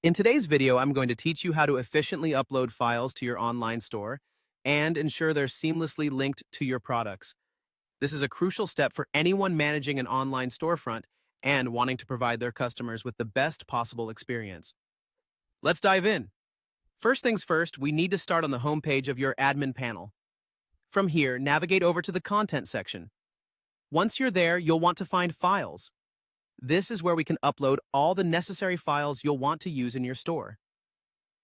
In today's video, I'm going to teach you how to efficiently upload files to your online store and ensure they're seamlessly linked to your products. This is a crucial step for anyone managing an online storefront and wanting to provide their customers with the best possible experience. Let's dive in. First things first, we need to start on the home page of your admin panel. From here, navigate over to the Content section. Once you're there, you'll want to find Files. This is where we can upload all the necessary files you'll want to use in your store.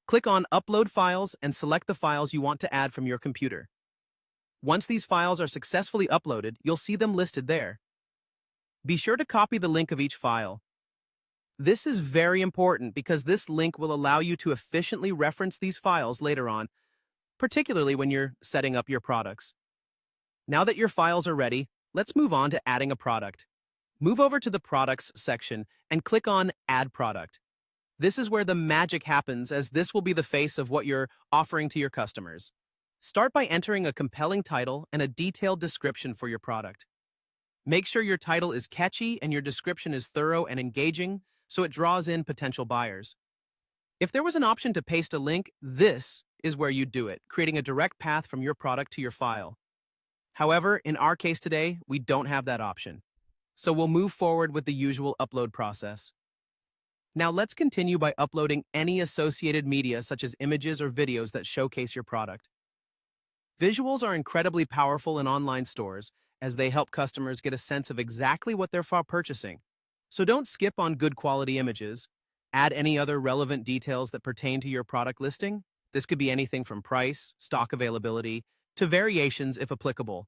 Click on Upload Files and select the files you want to add from your computer. Once these files are successfully uploaded, you'll see them listed there. Be sure to copy the link of each file. This is very important because this link will allow you to efficiently reference these files later on, particularly when you're setting up your products. Now that your files are ready, let's move on to adding a product. Move over to the Products section and click on Add Product. This is where the magic happens, as this will be the face of what you're offering to your customers. Start by entering a compelling title and a detailed description for your product. Make sure your title is catchy and your description is thorough and engaging so it draws in potential buyers. If there was an option to paste a link, this is where you'd do it, creating a direct path from your product to your file. However, in our case today, we don't have that option. So we'll move forward with the usual upload process. Now let's continue by uploading any associated media such as images or videos that showcase your product. Visuals are incredibly powerful in online stores as they help customers get a sense of exactly what they're purchasing. So don't skip on good quality images. Add any other relevant details that pertain to your product listing. This could be anything from price, stock availability, to variations if applicable.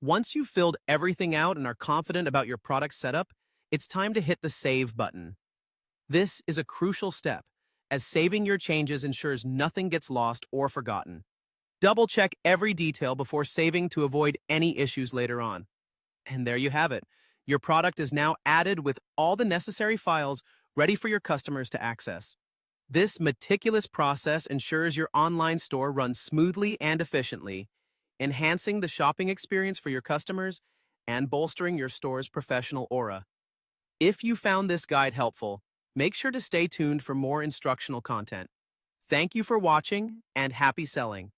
Once you've filled everything out and are confident about your product setup, it's time to hit the Save button. This is a crucial step, as saving your changes ensures nothing gets lost or forgotten. Double-check every detail before saving to avoid any issues later on. And there you have it. Your product is now added with all the necessary files ready for your customers to access. This meticulous process ensures your online store runs smoothly and efficiently, enhancing the shopping experience for your customers and bolstering your store's professional aura. If you found this guide helpful, make sure to stay tuned for more instructional content. Thank you for watching and happy selling.